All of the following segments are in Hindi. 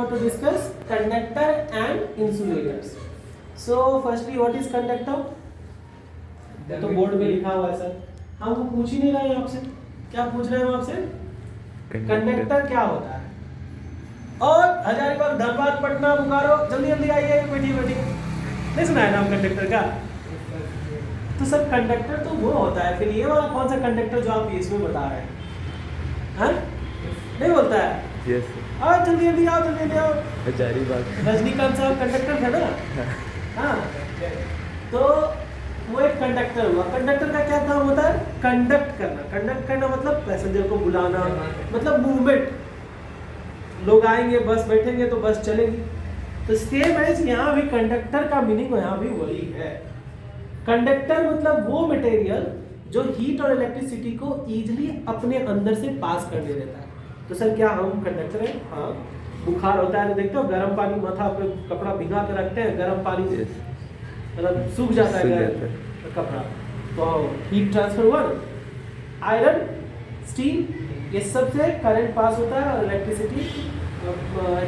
about to discuss conductor and insulators. So firstly, what is conductor? तो बोर्ड में लिखा हुआ है सर, हम पूछ ही नहीं रहे हैं आपसे, क्या पूछ रहे हैं हम आपसे? कंडक्टर क्या होता है? और हजारीबाग धनबाद पटना बोकारो जल्दी जल्दी आइए, बैठिए बैठिए। नहीं सुना है नाम कंडक्टर का? तो सर कंडक्टर तो वो होता है, फिर ये वाला कौन सा कंडक्टर जो आप इसमें बता रहे हैं? हाँ? नहीं बोलता है? यस हाँ जल्दी जल्दी आओ, जल्दी जल्दी आओ। हजारीबाग रजनीकांत साहब कंडक्टर थे ना? हाँ, तो वो एक कंडक्टर हुआ। कंडक्टर का क्या काम होता है? कंडक्ट करना। कंडक्ट करना मतलब पैसेंजर को बुलाना, मतलब मूवमेंट। लोग आएंगे, बस बैठेंगे तो बस चलेगी। तो सेम एज यहाँ भी कंडक्टर का मीनिंग यहाँ भी वही है। कंडक्टर मतलब वो मटेरियल जो हीट और इलेक्ट्रिसिटी को इजीली अपने अंदर से पास करने देता है। तो सर क्या हम कंडक्टर हैं? हाँ। बुखार होता है तो देखते हो गर्म पानी माथा पे कपड़ा भिगा के रखते हैं, गर्म पानी मतलब सूख जाता है कपड़ा, तो हीट ट्रांसफर हुआ ना। आयरन, स्टील, ये सब से करंट पास होता है और इलेक्ट्रिसिटी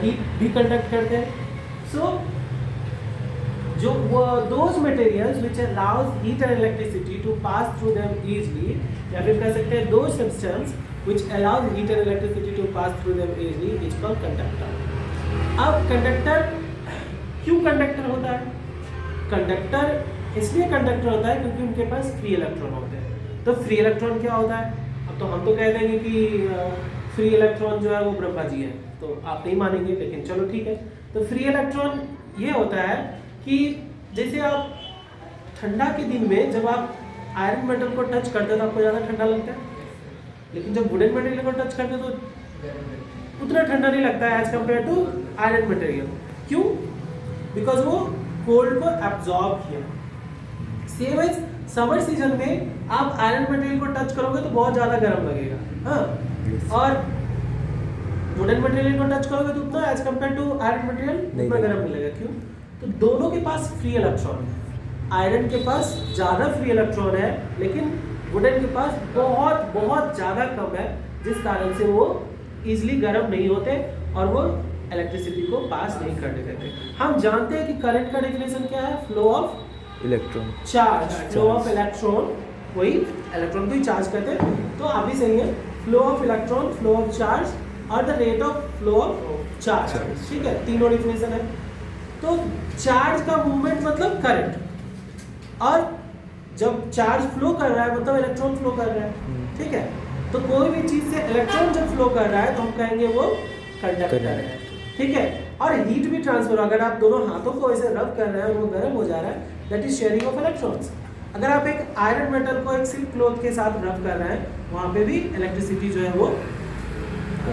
हीट भी कंडक्ट करते हैं। सो जो those materials which allows heat and electricity to pass through them easily, या फिर कह सकते हैं those substance which allows heat and electricity to pass through them easily is called conductor. अब कंडक्टर क्यों कंडक्टर होता है? कंडक्टर इसलिए कंडक्टर होता है क्योंकि उनके पास फ्री इलेक्ट्रॉन होते हैं। तो फ्री इलेक्ट्रॉन क्या होता है? अब तो हम तो कह देंगे कि फ्री इलेक्ट्रॉन जो है वो ब्रह्मा जी है, तो आप नहीं मानेंगे, लेकिन चलो ठीक है। तो फ्री इलेक्ट्रॉन ये होता है कि जैसे आप ठंडा के दिन में जब आप आयरन मेटल को टच करते हो तो आपको ज़्यादा ठंडा लगता है, लेकिन जब वुडन मटेरियल को टच करते हो तो उतना ठंडा नहीं लगता है as compare to iron material. क्यों? बिकॉज वो कोल्ड को एब्जॉर्ब किया। सेम एज समर सीजन में आप आयरन मटेरियल को टच करोगे तो बहुत ज़्यादा गर्म लगेगा, हाँ, और वुडन मटेरियल को टच करोगे तो उतना as compare to iron material उतना गर्म नहीं लगेगा। क्यों? तो दोनों के पास फ्री इलेक्ट्रॉन है। आयरन के पास ज़्यादा फ्री इलेक्ट्रॉन है, लेकिन वुडन के पास बहुत बहुत ज़्यादा कम है, जिस कारण से वो इजीली गर्म नहीं होते और वो इलेक्ट्रिसिटी को पास नहीं करने देते। हम जानते हैं कि करंट का डेफिनेशन क्या है? Flow of electron, charge, flow of electron, वही इलेक्ट्रॉन को ही चार्ज करते हैं। तो आप भी सही है, flow of electron, flow of charge और the rate of flow of charge, ठीक है, तीनों डेफिनेशन है। तो चार्ज का मूवमेंट मतलब करंट, और जब चार्ज फ्लो कर रहा है मतलब इलेक्ट्रॉन फ्लो कर रहा है, ठीक है। तो कोई भी चीज से इलेक्ट्रॉन जब फ्लो कर रहा है तो हम कहेंगे वो कंडक्टर है, ठीक है। और हीट भी ट्रांसफर, अगर आप दोनों हाथों को ऐसे रब कर रहे हैं और वो गर्म हो जा रहा है, that is sharing of electrons. अगर आप एक आयरन मेटल को एक सिल्क क्लॉथ के साथ रब कर रहे हैं, वहाँ पे भी इलेक्ट्रिसिटी जो है वो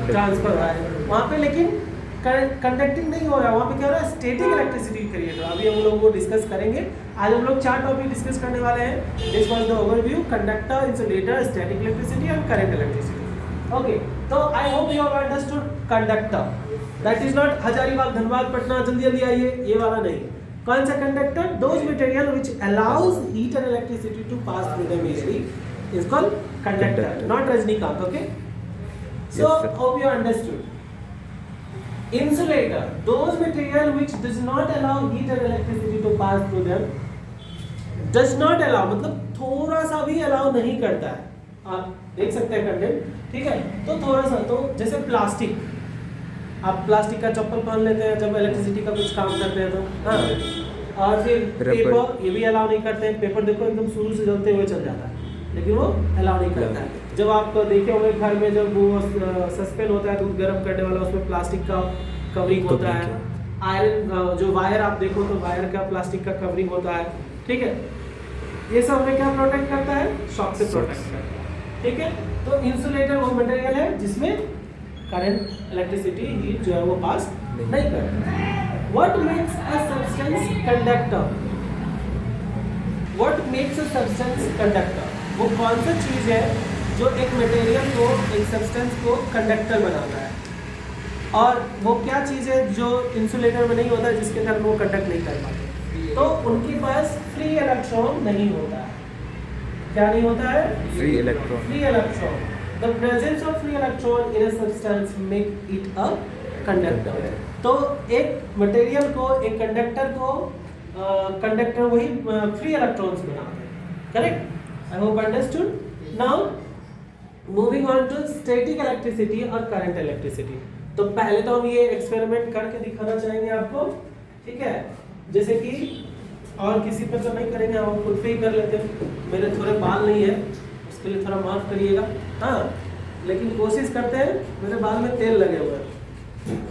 ट्रांसफर हो रहा है वहाँ पे, लेकिन कंडक्टिंग नहीं हो रहा है। वहाँ पे क्या हो रहा है? स्टैटिक इलेक्ट्रिसिटी क्रिएट हो रहा है। अभी हम लोग वो डिस्कस करेंगे। आज हम लोग 4 टॉपिक डिस्कस करने वाले हैं। This was the overview, conductor, insulator, static electricity and current electricity. Okay, तो I hope you have understood conductor. That is not Hazaribagh Dhanbad Patna जल्दी जल्दी आइए, ये वाला नहीं। कौन सा conductor? Those material which allows heat and electricity to pass through them easily is called conductor, not Rajinikanth. Okay, so hope you understood. Insulator, those material which does not allow heat and electricity to pass through them, does not allow मतलब थोड़ा सा भी अलाउ नहीं करता है। आप देख सकते हैं कंटेंट, ठीक है। तो थोड़ा सा, तो जैसे प्लास्टिक, आप प्लास्टिक का चप्पल पहन लेते हैं जब इलेक्ट्रिसिटी का कुछ काम करते हैं तो, हाँ। और फिर पेपर, ये भी अलाउ नहीं करते हैं। पेपर देखो एकदम शुरू से जलते हुए चल जाता है, लेकिन वो अलाउ नहीं करता है। जब आप देखे होंगे घर में जब वो सस्पेन होता है दूध गर्म करने वाला, उसमें प्लास्टिक का कवरिंग होता है। आयरन जो वायर आप देखो तो वायर का प्लास्टिक का कवरिंग होता है, ठीक है। ये सब हमें क्या प्रोटेक्ट करता है? शॉक से प्रोटेक्ट करता है, ठीक है। तो इंसुलेटर वो मटेरियल है जिसमें करंट, इलेक्ट्रिसिटी, हीट जो है वो पास नहीं करता। What makes a substance conductor? What makes a substance conductor? वो कौन सा चीज़ है जो एक मटेरियल को, एक सब्सटेंस को कंडक्टर बनाता है, और वो क्या चीज़ है जो इंसुलेटर में नहीं होता है जिसके कारण वो कंडक्ट नहीं कर पाते? तो उनके पास फ्री इलेक्ट्रॉन नहीं होता है। क्या नहीं होता है? Free electron. Free electron. The presence of free electron in a substance make it a conductor. तो एक मटेरियल को, एक कंडक्टर को कंडक्टर वही फ्री इलेक्ट्रॉन्स बनाते हैं, correct? I hope understood. Now moving on to static electricity और करंट इलेक्ट्रिसिटी। तो पहले तो हम ये एक्सपेरिमेंट करके दिखाना चाहेंगे आपको, ठीक है? जैसे कि और किसी पे तो नहीं करेंगे, हम खुद पे ही कर लेते हैं। मेरे थोड़े बाल नहीं है, उसके लिए थोड़ा माफ करिएगा, हाँ, लेकिन कोशिश करते हैं। मेरे बाल में तेल लगे हुए हैं,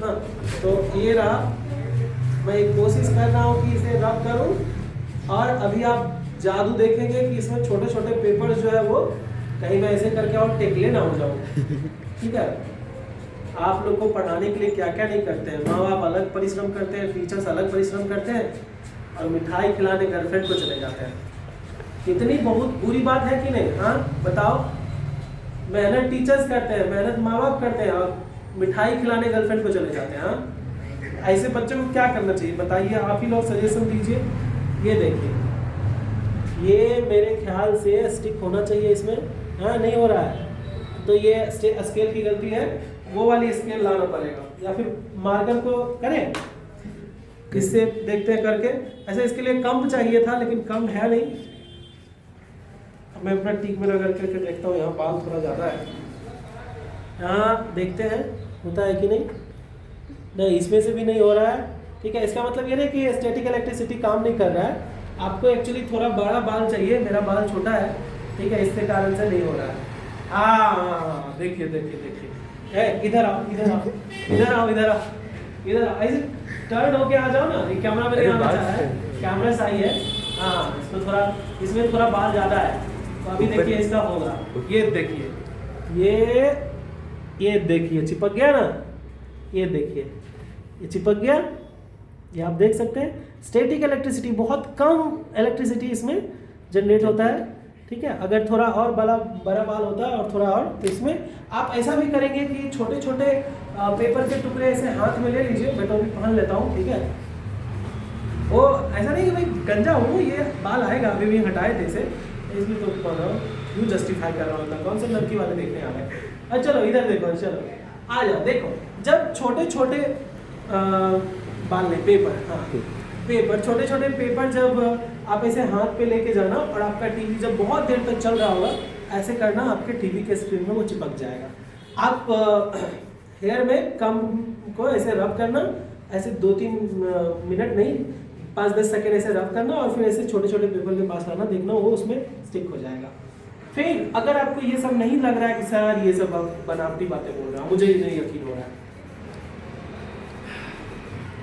हाँ, तो ये रहा। मैं कोशिश कर रहा हूँ कि इसे रब करूँ, और अभी आप जादू देखेंगे कि इसमें छोटे छोटे पेपर जो है वो कहीं मैं ऐसे करके और टेकले ना हो जाऊँ, ठीक है? आप लोग को पढ़ाने के लिए क्या क्या नहीं करते हैं, माँ बाप अलग परिश्रम करते हैं, टीचर्स अलग परिश्रम करते हैं, और मिठाई खिलाने गर्लफ्रेंड को चले जाते हैं। कितनी बहुत बुरी बात है कि नहीं? हाँ बताओ। मेहनत टीचर्स करते हैं, मेहनत माँ बाप करते हैं, और मिठाई खिलाने गर्लफ्रेंड को चले जाते हैं। हाँ, ऐसे बच्चों को क्या करना चाहिए बताइए? आप ही लोग सजेशन दीजिए। ये देखिए, ये मेरे ख्याल से स्टिक होना चाहिए इसमें, हाँ नहीं हो रहा है, तो ये स्केल की गलती है, वो वाली स्केल लाना पड़ेगा, या फिर मार्कर को करें, इससे देखते हैं करके। ऐसे इसके लिए कम चाहिए था, लेकिन कम है नहीं। मैं अपना टीक में लगा करके देखता हूँ, यहाँ बाल थोड़ा ज़्यादा है, यहाँ देखते हैं होता है कि नहीं। नहीं, इसमें से भी नहीं हो रहा है, ठीक है? इसका मतलब ये नहीं कि स्टैटिक इलेक्ट्रिसिटी काम नहीं कर रहा है, आपको एक्चुअली थोड़ा बड़ा बाल चाहिए। मेरा बाल छोटा है, ठीक है, इसके कारण से नहीं हो रहा है। हाँ देखिए देखिए देखिए, इधर आओ इधर आओ इधर आओ इधर आओ इधर आओ, ऐसे टर्न होके आ जाओ ना। ये कैमरा मेरे यहाँ बचा है, कैमरा सही है, हाँ, इसमें थोड़ा, इसमें थोड़ा बाल ज़्यादा है, तो अभी देखिए इसका होगा। ये देखिए, ये देखिए चिपक गया ना, ये देखिए ये चिपक गया, ये आप देख सकते हैं। स्टैटिक इलेक्ट्रिसिटी, बहुत कम इलेक्ट्रिसिटी इसमें जनरेट होता है, ठीक है? अगर थोड़ा और बड़ा बाल होता है और थोड़ा और, तो इसमें आप ऐसा भी करेंगे कि छोटे छोटे पेपर के टुकड़े ऐसे हाथ में ले लीजिए। मैं तो अभी पहन लेता हूँ, ठीक है? वो ऐसा नहीं कि भाई गंजा हूँ, ये बाल आएगा, अभी भी हटाए थे इसे, इसलिए तो पहन रहा हूँ, क्यों जस्टिफाई कर रहा हूँ, कौन से लड़की वाले देखने आ रहे हैं। अच्छा चलो इधर देखो, चलो आ जाओ। देखो, जब छोटे छोटे बाल नहीं, पेपर, हाँ पेपर, छोटे छोटे पेपर जब आप ऐसे हाथ पे लेके जाना, और आपका टीवी जब बहुत देर तक चल रहा होगा, ऐसे करना, आपके टीवी के स्क्रीन में वो चिपक जाएगा। आप हेयर में कम को ऐसे रब करना, ऐसे 2-3 मिनट नहीं, 5-10 सेकेंड ऐसे रब करना, और फिर ऐसे छोटे छोटे पेपर के पास लाना, देखना वो उसमें स्टिक हो जाएगा। फिर अगर आपको ये सब नहीं लग रहा है कि सर ये सब आप बनावटी बातें बोल रहे हो, मुझे ही नहीं यकीन हो रहा है,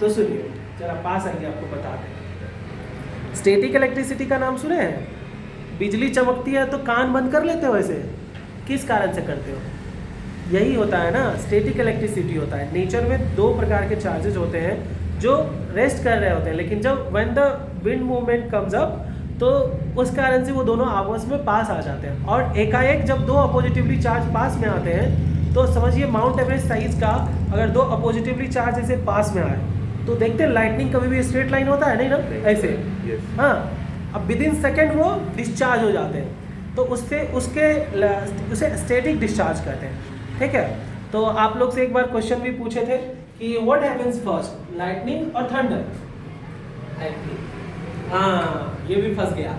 तो सुनिए जरा, पास आइए, आपको बता दें। स्टैटिक इलेक्ट्रिसिटी का नाम सुने हैं? बिजली चमकती है तो कान बंद कर लेते हो, ऐसे किस कारण से करते हो? यही होता है ना, स्टैटिक इलेक्ट्रिसिटी होता है। नेचर में 2 प्रकार के चार्जेस होते हैं जो रेस्ट कर रहे होते हैं, लेकिन जब when the wind movement comes up, तो उस कारण से वो दोनों आपस में पास आ जाते हैं। और एकाएक जब 2 अपोजिटिवली चार्ज पास में आते हैं, तो समझिए माउंट एवरेस्ट साइज का अगर 2 अपोजिटिवली चार्ज ऐसे पास में आए, तो देखते हैं लाइटनिंग कभी भी स्ट्रेट लाइन होता है नहीं ना, ऐसे, हाँ, अब विद इन सेकेंड वो डिस्चार्ज हो जाते हैं, तो उससे उसे स्टैटिक डिस्चार्ज कहते हैं, ठीक है? तो आप लोग से एक बार क्वेश्चन भी पूछे थे कि व्हाट हैपेंस फर्स्ट, लाइटनिंग और थंडर? हाँ, ये भी फंस गया।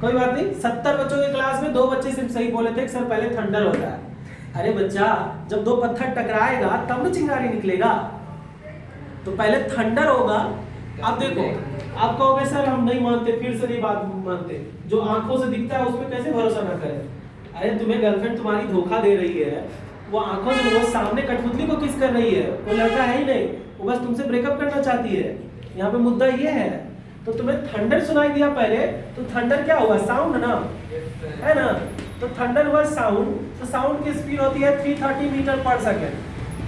कोई बात नहीं, 70 बच्चों के क्लास में 2 बच्चे सिर्फ सही बोले थे कि सर पहले थंडर होता है। अरे बच्चा, जब 2 पत्थर टकराएगा तब ना चिंगारी निकलेगा, तो पहले थंडर होगा। आप देखो, आप कहोगे सर हम नहीं मानते, फिर से नहीं बात मानते, जो आंखों से दिखता है उस पर कैसे भरोसा ना करें? अरे तुम्हें गर्लफ्रेंड तुम्हारी धोखा दे रही है, वो आंखों से, वो सामने कठपुतली को किस कर रही है, वो लड़का है ही नहीं, वो बस तुमसे ब्रेकअप करना चाहती है। यहाँ पे मुद्दा ये है। तो तुम्हें थंडर सुनाई दिया पहले, तो थंडर क्या हुआ? साउंड ना, है ना? तो थंडर हुआ साउंड। तो साउंड की स्पीड होती है 330 मीटर पर सेकेंड।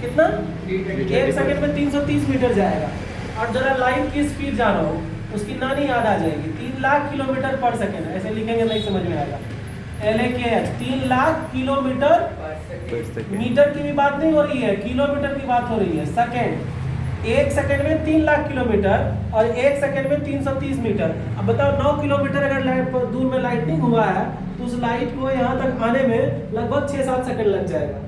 कितना? 1 सेकेंड में 330 मीटर जाएगा। और जरा लाइट की स्पीड जानो, उसकी नानी याद आ जाएगी, 3 लाख किलोमीटर पर सेकेंड। ऐसे लिखेंगे नहीं समझ में आएगा। LAKH 3 लाख किलोमीटर, मीटर की भी बात नहीं हो रही है, किलोमीटर की बात हो रही है। सेकेंड, 1 सेकेंड में 3 लाख किलोमीटर और 1 सेकेंड में 330 मीटर। अब बताओ 9 किलोमीटर अगर दूर में लाइटनिंग हुआ है, तो उस लाइट को यहाँ तक आने में लगभग 6-7 सेकेंड लग जाएगा।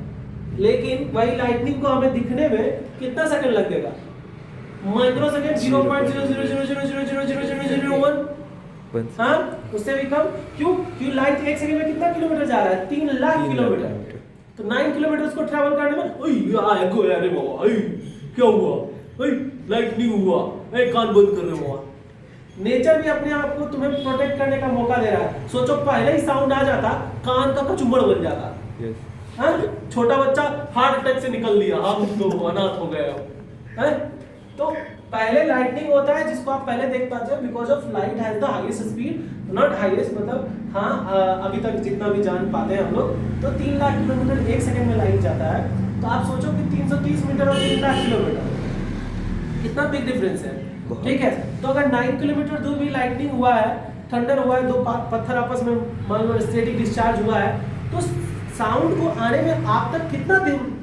लेकिन वही लाइटनिंग को हमें दिखने में कितना सेकंड लगेगा? Micro second 0.000000001। हाँ, उससे भी कम। क्यों? क्योंकि लाइट एक सेकंड में कितना किलोमीटर जा रहा है? 3 लाख किलोमीटर। तो 9 किलोमीटर उसको ट्रैवल करने में अरे बाबा क्या हुआ? लाइटनिंग हुआ, कान बंद कर रहे हो। नेचर भी अपने आप को तुम्हें प्रोटेक्ट करने का मौका दे रहा है। सोचो पहले ही साउंड आ जाता, कान का कचुम्बड़ बन जाता। हाँ, छोटा बच्चा हार्ट अटैक से निकल लिया, आप तो अनाथ हो गए हो। तो पहले लाइटनिंग होता है जिसको आप पहले देख पाते हो, because of light has the highest speed, not highest मतलब हाँ, अभी तक जितना भी जान पाते हैं हम लोग, तो 3 लाख किलोमीटर एक सेकंड में लाइट जाता है। तो आप सोचो कि 330 मीटर और 3 लाख किलोमीटर, कितना बिग डिफरेंस है। ठीक है, तो अगर 9 किलोमीटर दूर भी लाइटनिंग हुआ है, थंडर हुआ है, दो पत्थर आपस में मान लो स्टैटिक डिस्चार्ज हुआ है, तो साउंड को आने में आप तक कितना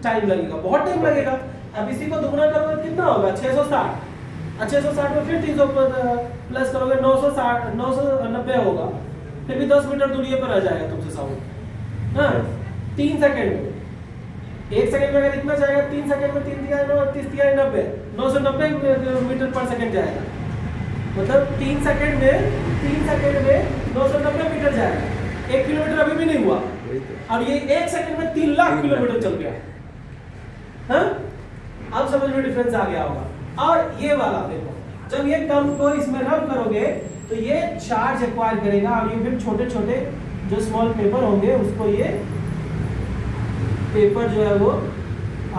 टाइम लगेगा? बहुत टाइम लगेगा। अब इसी को दुगना करोगे तो कितना होगा? 660। 660 में फिर 300 प्लस करोगे 990 होगा, फिर भी 10 मीटर दूरी पर आ जाएगा तुमसे साउंड। हाँ, 3 सेकंड में, 1 सेकंड में अगर इतना जाएगा, 3 सेकंड में 3 दिया 30 दिया 90, 990 मीटर पर सेकंड जाएगा। मतलब 3 सेकंड में 990 मीटर जाएगा। 1 किलोमीटर अभी भी नहीं हुआ, अब ये 1 सेकंड में 3 लाख किलोमीटर चल गया। हाँ, अब समझ में डिफरेंस आ गया होगा। और ये वाला देखो, जब ये टर्म को इसमें रब करोगे तो ये चार्ज एक्वायर करेगा, और ये फिर छोटे छोटे जो स्मॉल पेपर होंगे उसको ये पेपर जो है वो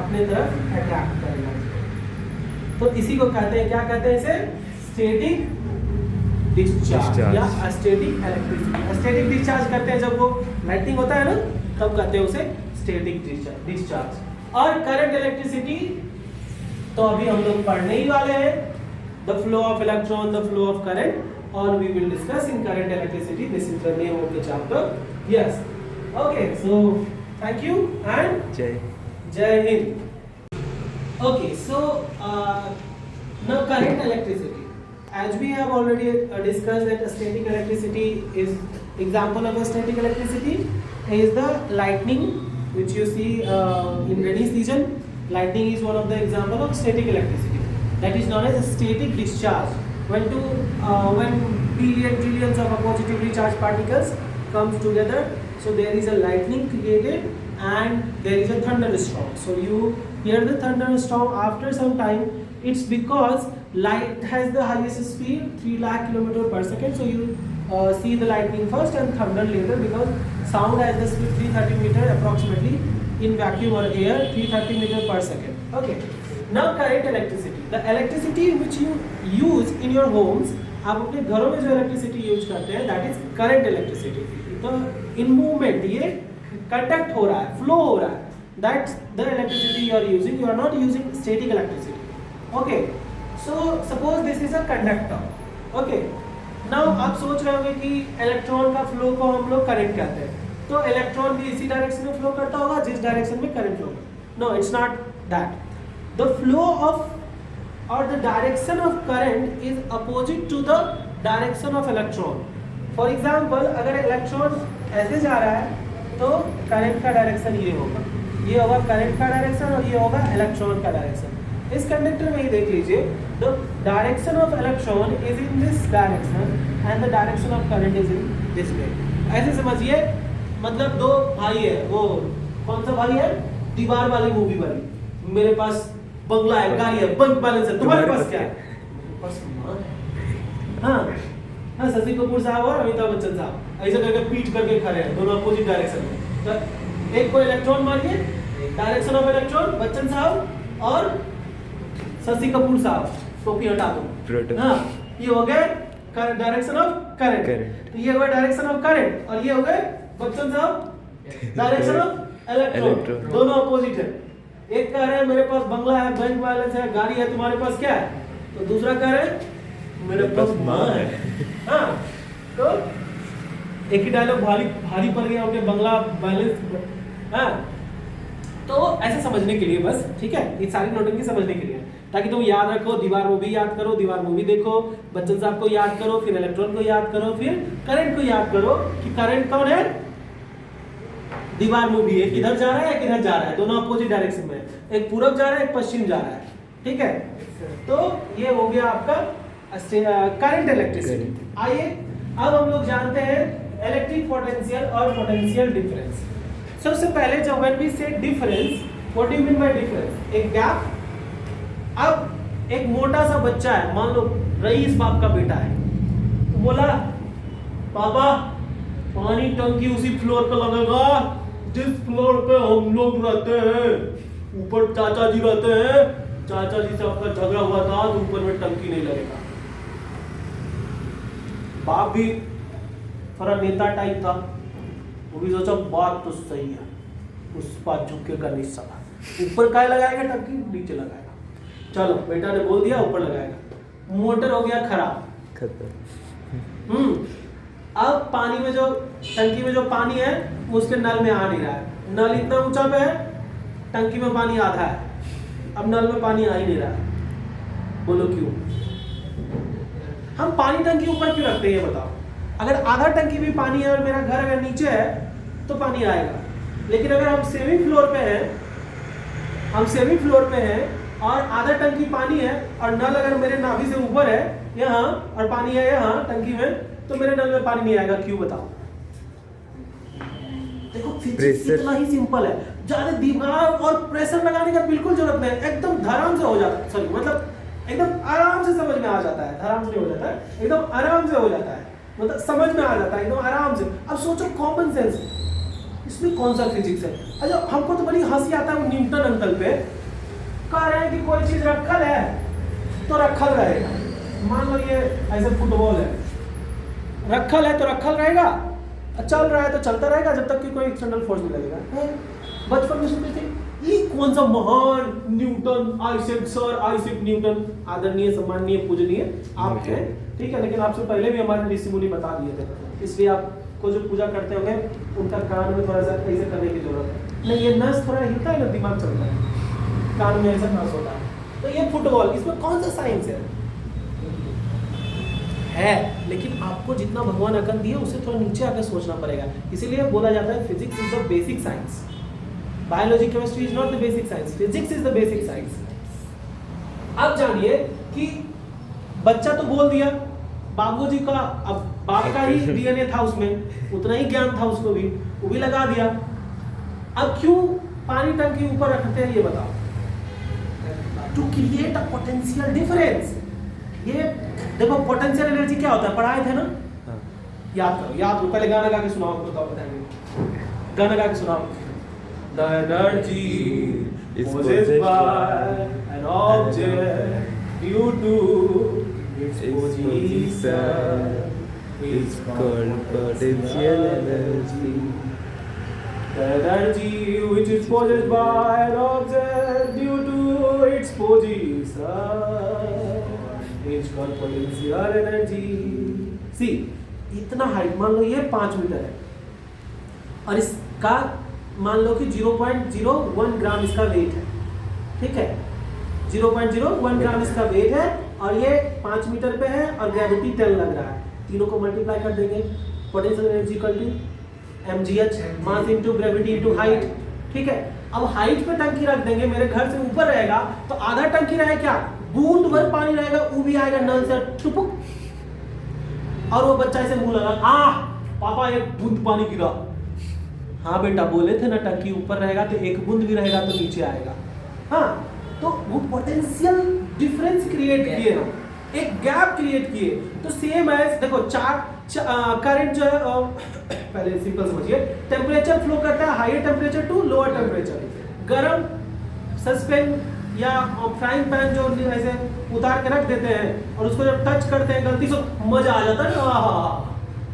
अपने तरफ अट्रैक्ट करेगा। तो इसी को कहते हैं, क्या कहते हैं इसे? स्टैटिक डिस्चार्ज या स्टैटिक इलेक्ट्रिसिटी। स्टैटिक डिस्चार्ज करते हैं जब वो लाइटनिंग होता है ना, तब कहते हैं उसे स्टैटिक डिस्चार्ज। और करंट इलेक्ट्रिसिटी तो अभी हम लोग पढ़ने ही वाले हैं, the flow of electron, the flow of current, और we will discuss in current electricity. This is the name of the chapter. Yes, okay, so thank you and जय हिंद। Okay, so now current electricity, as we have already discussed that static electricity is example of a static electricity is the lightning which you see in rainy season. Lightning is one of the example of static electricity, that is known as a static discharge. When trillions of positively charged particles comes together, so there is a lightning created and there is a thunderstorm. So you hear the thunderstorm after some time. It's because light has the highest speed, 3 lakh kilometer per second. So you see the lightning first and thunder later, because sound has the speed 330 meter approximately in vacuum or air, 330 meter per second. Okay. Now current electricity, the electricity which you use in your homes, आप अपने घरों में जो इलेक्ट्रिसिटी यूज करते हैं, that is current electricity. तो in movement ये conduct हो रहा है, flow हो रहा है, that's the electricity you are using. You are not using static electricity. Okay, so suppose this is a conductor. Okay, now आप सोच रहे होंगे कि इलेक्ट्रॉन का फ्लो को हम लोग करंट कहते हैं, तो इलेक्ट्रॉन भी इसी डायरेक्शन में फ्लो करता होगा जिस डायरेक्शन में current flow. No, it's not that. The flow of और the direction of current is opposite to the direction of electron. For example, अगर इलेक्ट्रॉन ऐसे जा रहा है तो करंट का डायरेक्शन ये होगा करंट का डायरेक्शन, और ये होगा इलेक्ट्रॉन का डायरेक्शन। इस कंडक्टर में ही देख लीजिए, the direction of electron is in this direction and the direction of current is in this way. ऐसे समझिए, मतलब दो भाई है, वो कौन सा भाई है? दीवार वाली मूवी वाली। मेरे पास बंगला है, गाड़ी है, बैंक बैलेंस है, तुम्हारे पास क्या है? हाँ, शशि कपूर साहब और अमिताभ बच्चन साहब ऐसे करके पीट करके खड़े हैं, दोनों अपोजिट डायरेक्शन में। तो एक को इलेक्ट्रॉन मारिए, डायरेक्शन ऑफ इलेक्ट्रॉन बच्चन साहब और शशि कपूर साहब, टोपी हटा दो। हाँ, ये हो गए डायरेक्शन ऑफ करंट, तो ये हुआ डायरेक्शन ऑफ करंट, और ये हो गए बच्चन साहब डायरेक्शन ऑफ इलेक्ट्रॉन। दोनों अपोजिट है। एक कह रहे हैं मेरे पास बंगला है, बैंक बैलेंस है, गाड़ी है, तुम्हारे पास क्या है? तो दूसरा कह रहे हैं मेरे पास माँ है। हाँ, तो एक ही डायलॉग भारी पड़ गया, उनके बंगला बैलेंस। हाँ, तो ऐसे समझने के लिए बस, ठीक है, ये सारी नोटिंग समझने के लिए, ताकि तुम याद रखो। दीवार मूवी याद करो, दीवार मूवी देखो, बच्चन साहब को याद करो, फिर इलेक्ट्रॉन को याद करो, फिर करंट को याद करो कि करंट कौन है? दीवार मूव भी, एक इधर जा रहा है एक इधर जा रहा है, दोनों अपोजिट डायरेक्शन में, एक पूरब जा रहा है एक पश्चिम जा रहा है, ठीक है। तो ये हो गया आपका करंट इलेक्ट्रिसिटी। आइए अब हम लोग जानते हैं इलेक्ट्रिक पोटेंशियल और पोटेंशियल डिफरेंस। सबसे पहले जब व्हेन वी से difference, what do you mean by difference? एक गैप। अब एक मोटा सा बच्चा है, मान लो रईस बाप का बेटा है, तो बोला पापा पानी टंकी उसी फ्लोर पे लगेगा जिस फ्लोर पे हम लोग रहते हैं, ऊपर चाचा जी रहते हैं, चाचा जी से आपका झगड़ा हुआ था तो ऊपर में टंकी नहीं लगेगा। बाप भी थोड़ा नेता टाइप था, वो भी सोचा बात तो सही है, उस बात झुकेगा नहीं साला, ऊपर काय लगाएगा टंकी, नीचे लगाएगा। चलो बेटा ने बोल दिया ऊपर लगाएगा, मोटर हो गया खराब, अब पानी में जो टंकी में जो पानी है उसके नल में आ नहीं रहा है, नल इतना ऊंचा पे है, टंकी में पानी आधा है, अब नल में पानी आ ही नहीं रहा है। बोलो क्यों? हम पानी टंकी ऊपर क्यों रखते हैं ये बताओ? अगर आधा टंकी भी पानी है और मेरा घर अगर नीचे है तो पानी आएगा, लेकिन अगर हम सेमी फ्लोर पे हैं और आधा टंकी पानी है और नल अगर मेरे नाभि से ऊपर है यहाँ और पानी है यहाँ टंकी में, तो मेरे नल में पानी नहीं आएगा। क्यों बताओ? देखो फिजिक्स इतना ही सिंपल है, ज्यादा दिमाग और प्रेशर लगाने का बिल्कुल जरूरत नहीं है, एकदम धराम से हो जाता है, सॉरी मतलब एकदम आराम से समझ में आ जाता है, धराम से नहीं हो जाता है, एकदम आराम से हो जाता है, मतलब समझ में आ जाता है एकदम आराम से। अब सोचो कॉमन सेंस, इसमें कौन सा फिजिक्स है? अच्छा हमको तो बड़ी हंसी आता है न्यूटन अंकल पे, कह रहे हैं कि कोई चीज रखल है तो रखल रहेगा। मान लो ये ऐसे फुटबॉल है, रखल है तो रखल रहेगा, चल रहा है तो चलता रहेगा जब तक कि कोई एक्सटर्नल फोर्स नहीं लगेगा। बचपन में सुनते थे ये कौन सा महान न्यूटन, आइजैक न्यूटन, आदरणीय सम्माननीय पूजनीय आप हैं, ठीक है, लेकिन आपसे पहले भी हमारे ऋषि मुनि बता दिए थे, इसलिए आपको जो पूजा करते होंगे उनका कान में थोड़ा सा ऐसे करने की जरूरत है। नहीं ये नस थोड़ा हिलता है ना, दिमाग चलता है, कान में ऐसा नस होता है। तो ये फुटबॉल, इसमें कौन सा साइंस है, लेकिन आपको जितना भगवान अकल दिए उससे थोड़ा नीचे आकर सोचना पड़ेगा। इसीलिए बोला जाता है physics is the basic science, biology chemistry is not the basic science, physics is the basic science. अब जानिए कि बच्चा तो बोल दिया, बाबूजी का, अब बाप का ही डीएनए था उसमें, उतना ही ज्ञान था उसको भी, वो भी लगा दिया। अब क्यों पानी टंकी ऊपर रखते हैं ये बताओ? To create a potential difference. ये देखो पोटेंशियल एनर्जी क्या होता है, पढ़ाए थे ना, याद करो, याद करो, पहले गाना गा के सुनाओ, तो बताएंगे, गाना गा के सुनाओ। The energy is possessed by an object due to its position is called potential energy. The energy which is possessed by an object due to its position is called potential energy. See, इतना हाइट, मान लो ये 5 मीटर है और इसका मान लो कि 0.01 ग्राम इसका वेट है, ठीक है, 0.01 ग्राम इसका वेट है और ये 5 मीटर पे है और ग्रेविटी 10 लग रहा है, तीनों को मल्टीप्लाई कर देंगे, potential energy equal to mgh, mass into gravity into height, ठीक है। अब हाइट पे टंकी रख देंगे, मेरे घर से ऊपर रहेगा तो आधा टंकी रहे क्या, बूंद भर पानी रहेगा, वो भी आएगा नल से टुपुक, और वो बच्चा ऐसे मुंह लगा, पापा एक बूंद पानी गिरा। हाँ बेटा बोले थे ना टंकी ऊपर रहेगा तो एक बूंद भी रहेगा तो नीचे आएगा। हाँ, तो वो पोटेंशियल डिफरेंस क्रिएट किए हम, एक गैप क्रिएट किए। तो सेम एज देखो करंट जो है पहले सिंपल समझिए, टेम्परेचर फ्लो करता है higher temperature to lower temperature. गरम सस्पेन या फ्राइंग पैन जो ऐसे उतार के रख देते हैं और उसको जब टच करते हैं गलती से, मजा आ जाता है।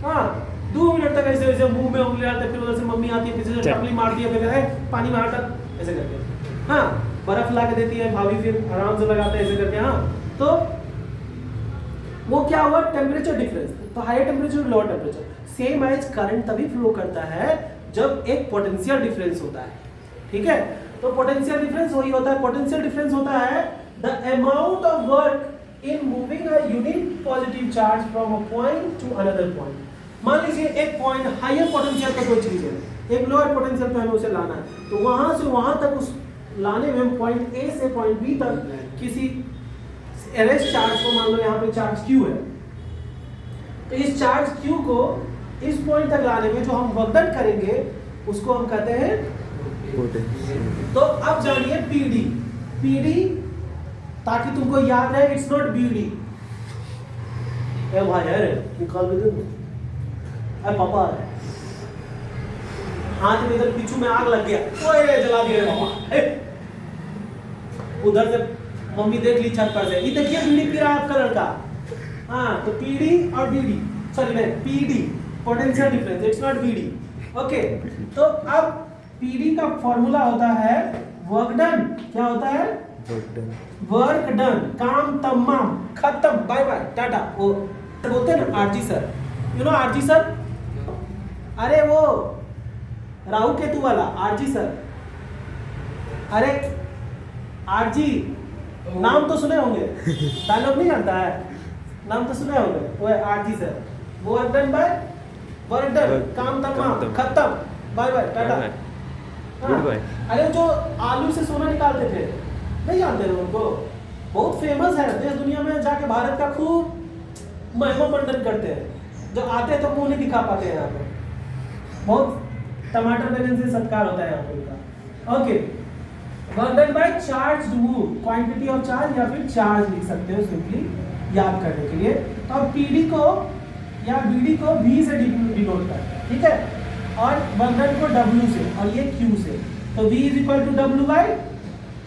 हाँ 2 मिनट तक ऐसे ऐसे मुंह में उंगली डालते, फिर उधर से मम्मी आती है, पीछे से टपली मारती है, फिर कहते पानी में हाथ ऐसे करके, हाँ बर्फ ला के देती है भाभी, फिर आराम से लगाते हैं ऐसे करके। हाँ, तो वो क्या हुआ, टेम्परेचर डिफरेंस, तो higher temperature lower temperature. Same as current तभी फ्लो करता है जब एक पोटेंशियल डिफरेंस होता है, ठीक है। तो पोटेंशियल डिफरेंस वही होता है, पोटेंशियल डिफरेंस होता है the amount of work in moving a unit positive charge from a point two another point. मान लीजिए एक पॉइंट हायर पोटेंशियल का कोई चीज है, एक लोअर पोटेंशियल पे हमें उसे लाना है। तो वहां से वहां तक उस लाने में हम पॉइंट ए से पॉइंट बी तक किसी एरेस्ट चार्ज को, मान लो यहाँ पे चार्ज Q है, तो इस चार्ज Q को इस पॉइंट तक लाने में जो हम वर्क डन करेंगे उसको हम कहते हैं पोटेंशियल। तो अब जानिए PD ताकि तुमको याद रहे, इट्स नॉट BD। ए भाई यार निकाल दे दो, अरे पापा हाथ में इधर पीछू में आग लग गया, ओए जला दिया रे पापा। उधर से मम्मी देख ली छत पर से, ये देखिए बीड़ी पी रहा है आपका लड़का। हाँ तो PD और BD, सॉरी नहीं PD potential difference, it's not BD। Okay तो अब PD का फॉर्मूला होता है वर्क डन। क्या होता है? वर्क डन, काम तमाम, खत्म, बाय बाय टाटा। वो बोलते हैं ना RG sir, you know RG sir, अरे वो राहु केतु वाला RG सर, अरे RG नाम तो सुने होंगे, डायलॉग नहीं जानता है, नाम तो सुने होंगे, वो है RG sir. Work done by work done, काम तमाम, खत्म, बाय बाय टाटा। अरे जो आलू से सोना निकालते थे, नहीं जानते थे उनको? बहुत फेमस है देश दुनिया में, जाके भारत का खूब महिमा मंडन करते हैं। जो आते हैं तो मुंह नहीं दिखा पाते हैं यहाँ पे, बहुत टमाटर बैगन से सत्कार होता है यहाँ पे उनका। Okay, work done by charge move, quantity of charge या फिर चार्ज लिख सकते हो सिंपली याद करने के लिए। तो अब PD को या BD को V से डिनोट करते हैं, ठीक है, और वर्क डन को W से और ये Q से। तो V is equal to W by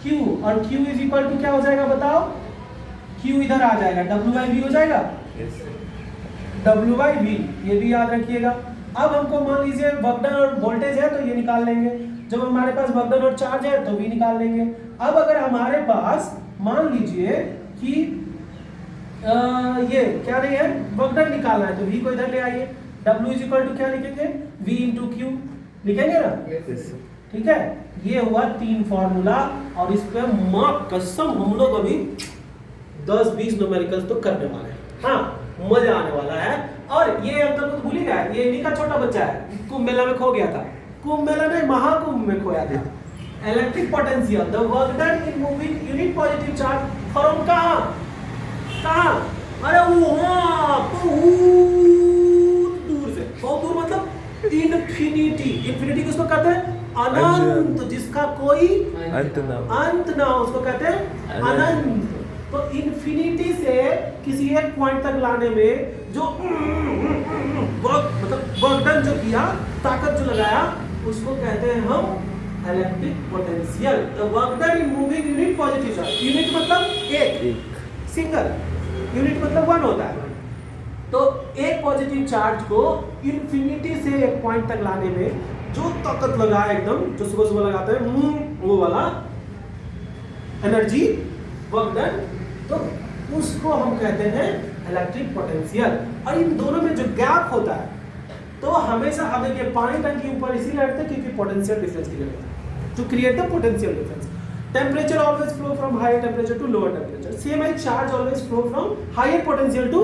Q, और Q इज इक्वल टू क्या हो जाएगा बताओ? Q इधर आ जाएगा, W बाय V हो जाएगा, W बाय V, ये भी याद रखिएगा। अब हमको मान लीजिए वर्क डन और वोल्टेज है तो ये निकाल लेंगे, जब हमारे पास वर्क डन और चार्ज है तो V निकाल लेंगे। अब अगर हमारे पास मान लीजिए कि ये क्या नहीं है, वर्क डन निकालना है, तो V को इधर ले आइए, W इज इक्वल टू क्या लिखेंगे? V इंटू Q लिखेंगे ना, ठीक है। ये हुआ 3 फॉर्मूला, और इस पे मां कसम हम लोग अभी 10-20 न्यूमेरिकल्स तो करने वाले हैं। हाँ मजा आने वाला है। और ये अब तक भूल ही गया, ये इन्हीं का छोटा बच्चा है, कुंभ मेला में खो गया था, कुंभ मेला नहीं महाकुंभ में खोया था। Electric potential, the work done in moving unit positive charge from कहां? अरे वहां बहुत दूर से, बहुत दूर मतलब इन्फिनिटी। इन्फिनिटी किसको कहते हैं? अनंत, जिसका कोई अंत ना हो उसको कहते हैं अनंत। तो इन्फिनिटी से किसी एक पॉइंट तक लाने में जो वर्क डन जो किया, ताकत जो लगाया, उसको कहते हैं हम electric potential. The work done in moving unit positive charge, unit मतलब एक, सिंगल, यूनिट मतलब 1 होता है। तो एक पॉजिटिव चार्ज को इन्फिनिटी से एक पॉइंट तक लाने में जो ताकत लगाए, एकदम जो सुबह सुबह लगाते हैं वो वाला एनर्जी वर्क डन, तो उसको हम कहते हैं इलेक्ट्रिक पोटेंशियल। और इन दोनों में जो गैप होता है, तो हमेशा अब देखिए पानी टंकी ऊपर इसीलिए रखते हैं क्योंकि पोटेंशियल डिफरेंस क्रिएट होता है, to create the potential difference. Temperature always flow from higher temperature to lower temperature. Same as charge always flow from higher potential to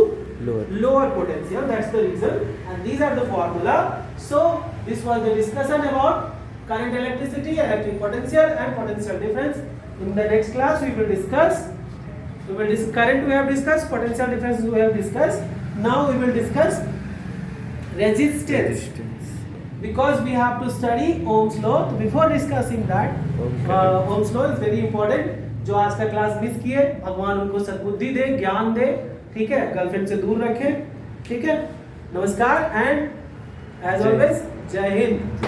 lower potential. That's the reason. And these are the formula. So this was the discussion about current electricity, electric potential, and potential difference. In the next class, we will discuss. Current we have discussed, potential difference we have discussed. Now we will discuss resistance. Because we have to study Ohm's law. So before discussing that, Ohm's law is very important. जो आज का क्लास मिस किए, भगवान उनको सद्बुद्धि दे, ज्ञान दे, ठीक है, गर्लफ्रेंड से दूर रखे, ठीक है। नमस्कार एंड एज ऑलवेज जय हिंद।